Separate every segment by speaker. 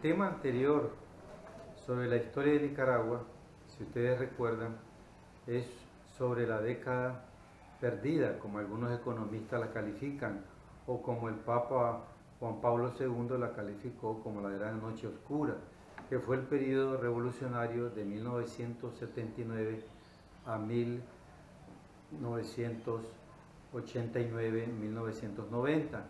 Speaker 1: tema anterior sobre la historia de Nicaragua, si ustedes recuerdan, es sobre la década perdida, como algunos economistas la califican, o como el Papa Juan Pablo II la calificó como la Gran Noche Oscura, que fue el periodo revolucionario de 1979 a 1989-1990,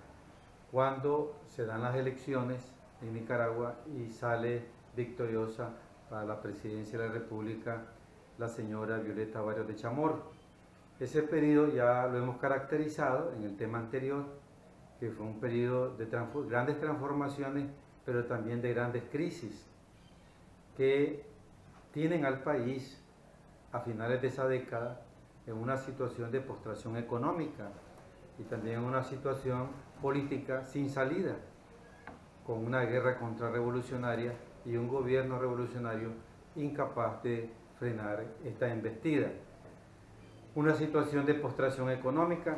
Speaker 1: cuando se dan las elecciones en Nicaragua y sale victoriosa para la presidencia de la República la señora Violeta Barrios de Chamorro. Ese periodo ya lo hemos caracterizado en el tema anterior, que fue un periodo de grandes transformaciones, pero también de grandes crisis, que tienen al país a finales de esa década en una situación de postración económica y también en una situación política sin salida, con una guerra contrarrevolucionaria y un gobierno revolucionario incapaz de frenar esta embestida. Una situación de postración económica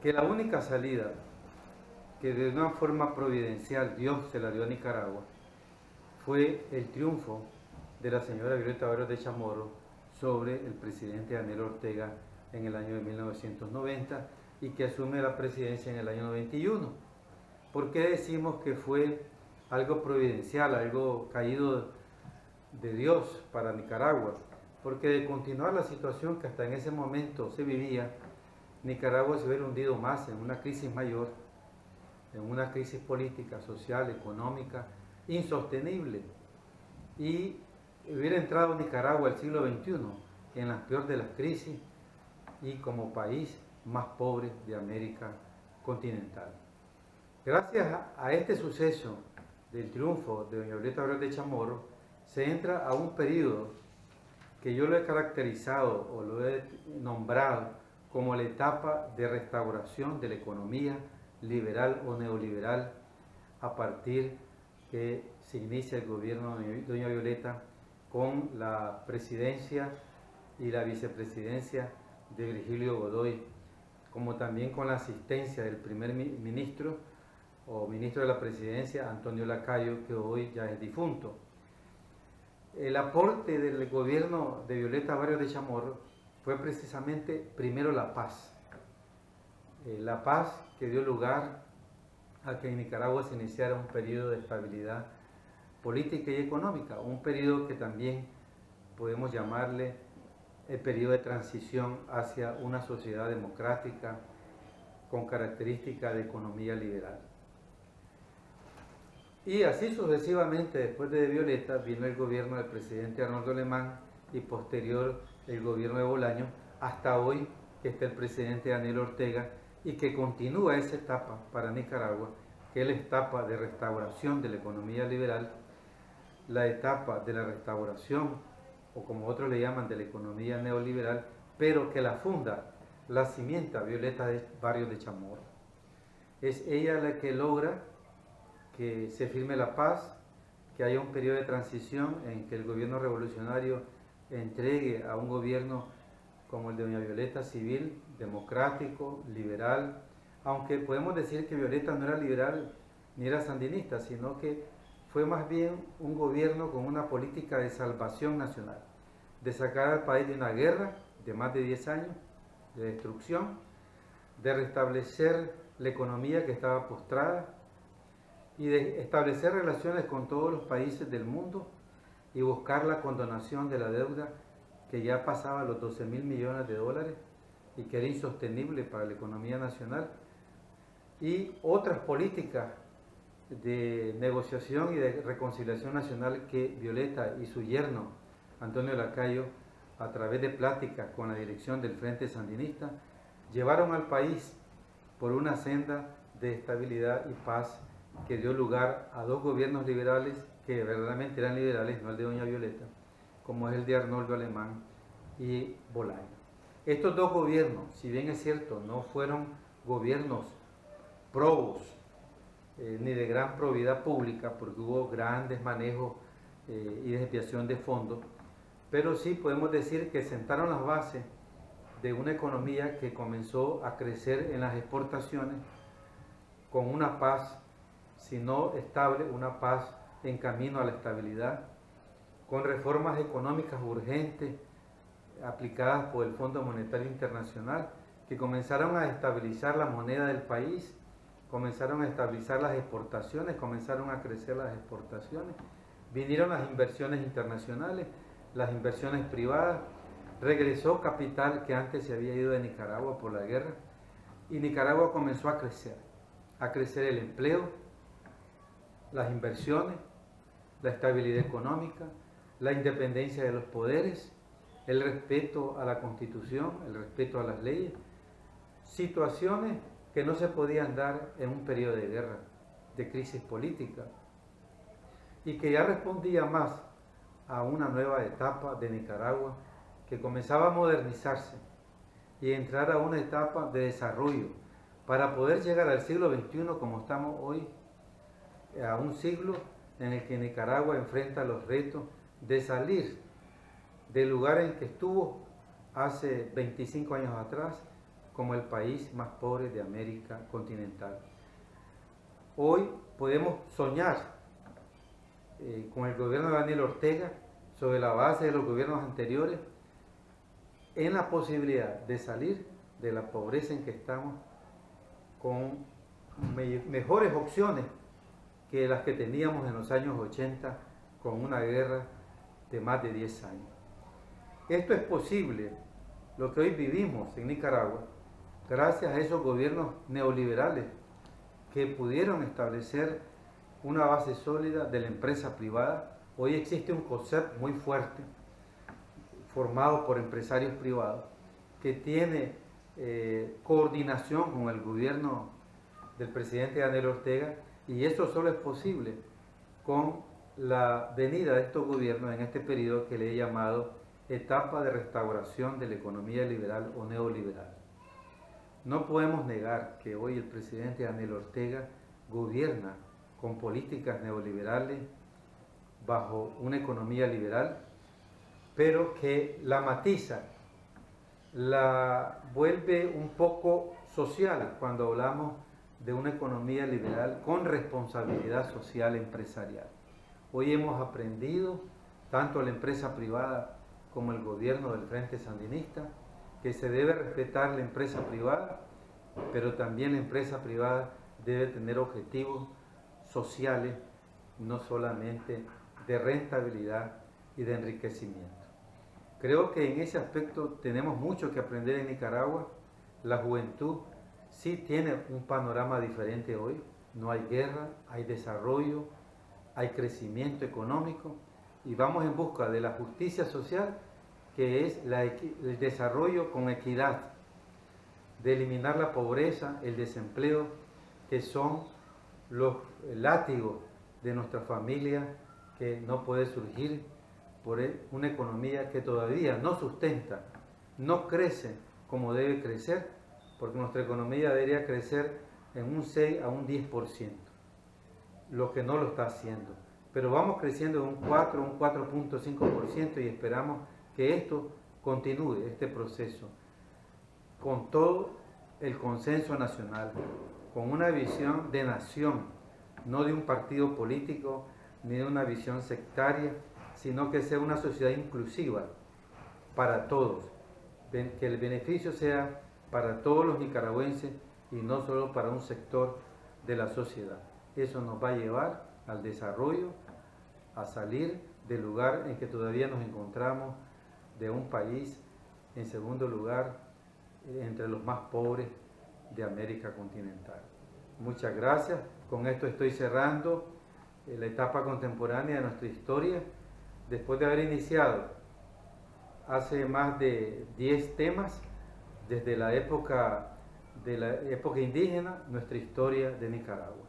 Speaker 1: que la única salida que de una forma providencial Dios se la dio a Nicaragua fue el triunfo de la señora Violeta Barrios de Chamorro sobre el presidente Daniel Ortega en el año de 1990 y que asume la presidencia en el año 91. ¿Por qué decimos que fue algo providencial, algo caído de Dios para Nicaragua? Porque de continuar la situación que hasta en ese momento se vivía, Nicaragua se hubiera hundido más en una crisis mayor, en una crisis política, social, económica, insostenible, y hubiera entrado Nicaragua al siglo XXI en la peor de las crisis y como país más pobre de América continental. Gracias a este suceso del triunfo de doña Violeta Barrios de Chamorro, se entra a un periodo que yo lo he caracterizado o lo he nombrado como la etapa de restauración de la economía liberal o neoliberal a partir que se inicia el gobierno de doña Violeta con la presidencia y la vicepresidencia de Virgilio Godoy, como también con la asistencia del primer ministro o ministro de la presidencia Antonio Lacayo, que hoy ya es difunto. El aporte del gobierno de Violeta Barrios de Chamorro fue precisamente primero la paz que dio lugar a que en Nicaragua se iniciara un periodo de estabilidad política y económica, un periodo que también podemos llamarle el periodo de transición hacia una sociedad democrática con características de economía liberal. Y así sucesivamente, después de Violeta, vino el gobierno del presidente Arnoldo Alemán y posterior el gobierno de Bolaño, hasta hoy que está el presidente Daniel Ortega y que continúa esa etapa para Nicaragua, que es la etapa de restauración de la economía liberal, la etapa de la restauración, o como otros le llaman, de la economía neoliberal, pero que la funda, la cimienta Violeta Barrios de Chamorro. Es ella la que logra que se firme la paz, que haya un periodo de transición en que el gobierno revolucionario entregue a un gobierno como el de doña Violeta, civil, democrático, liberal, aunque podemos decir que Violeta no era liberal ni era sandinista, sino que fue más bien un gobierno con una política de salvación nacional, de sacar al país de una guerra de más de 10 años, de destrucción, de restablecer la economía que estaba postrada y de establecer relaciones con todos los países del mundo y buscar la condonación de la deuda que ya pasaba los 12.000 millones de dólares y que era insostenible para la economía nacional, y otras políticas de negociación y de reconciliación nacional que Violeta y su yerno Antonio Lacayo, a través de pláticas con la dirección del Frente Sandinista, llevaron al país por una senda de estabilidad y paz que dio lugar a dos gobiernos liberales que verdaderamente eran liberales, no el de doña Violeta, como es el de Arnoldo Alemán y Bolaño. Estos dos gobiernos, si bien es cierto, no fueron gobiernos probos ni de gran probidad pública, porque hubo grandes manejos y desviación de fondos, pero sí podemos decir que sentaron las bases de una economía que comenzó a crecer en las exportaciones con una paz, si no estable, una paz en camino a la estabilidad, con reformas económicas urgentes aplicadas por el Fondo Monetario Internacional, que comenzaron a estabilizar la moneda del país, comenzaron a estabilizar las exportaciones, comenzaron a crecer las exportaciones, vinieron las inversiones internacionales, las inversiones privadas, regresó capital que antes se había ido de Nicaragua por la guerra, y Nicaragua comenzó a crecer el empleo, las inversiones, la estabilidad económica, la independencia de los poderes, el respeto a la Constitución, el respeto a las leyes, situaciones que no se podían dar en un periodo de guerra, de crisis política, y que ya respondía más a una nueva etapa de Nicaragua que comenzaba a modernizarse y entrar a una etapa de desarrollo para poder llegar al siglo XXI como estamos hoy, a un siglo en el que Nicaragua enfrenta los retos de salir del lugar en que estuvo hace 25 años atrás como el país más pobre de América continental. Hoy podemos soñar con el gobierno de Daniel Ortega, sobre la base de los gobiernos anteriores, en la posibilidad de salir de la pobreza en que estamos con mejores opciones que las que teníamos en los años 80 con una guerra de más de 10 años. Esto es posible, lo que hoy vivimos en Nicaragua, gracias a esos gobiernos neoliberales que pudieron establecer una base sólida de la empresa privada. Hoy existe un concepto muy fuerte, formado por empresarios privados, que tiene coordinación con el gobierno del presidente Daniel Ortega, y eso solo es posible con la venida de estos gobiernos en este periodo que le he llamado etapa de restauración de la economía liberal o neoliberal. No podemos negar que hoy el presidente Daniel Ortega gobierna con políticas neoliberales bajo una economía liberal, pero que la matiza, la vuelve un poco social cuando hablamos de una economía liberal con responsabilidad social empresarial. Hoy hemos aprendido, tanto la empresa privada como el gobierno del Frente Sandinista, que se debe respetar la empresa privada, pero también la empresa privada debe tener objetivos sociales, no solamente de rentabilidad y de enriquecimiento. Creo que en ese aspecto tenemos mucho que aprender en Nicaragua. La juventud sí tiene un panorama diferente hoy. No hay guerra, hay desarrollo, hay crecimiento económico, y vamos en busca de la justicia social, que es el desarrollo con equidad, de eliminar la pobreza, el desempleo, que son los látigos de nuestra familia, que no puede surgir por una economía que todavía no sustenta, no crece como debe crecer, porque nuestra economía debería crecer en un 6 a un 10%, lo que no lo está haciendo. Pero vamos creciendo en un 4, un 4.5%, y esperamos que esto continúe, este proceso, con todo el consenso nacional, con una visión de nación, no de un partido político, ni de una visión sectaria, sino que sea una sociedad inclusiva para todos, que el beneficio sea para todos los nicaragüenses y no solo para un sector de la sociedad. Eso nos va a llevar al desarrollo, a salir del lugar en que todavía nos encontramos, de un país en segundo lugar entre los más pobres de América continental. Muchas gracias. Con esto estoy cerrando la etapa contemporánea de nuestra historia, después de haber iniciado hace más de 10 temas desde la época indígena, nuestra historia de Nicaragua.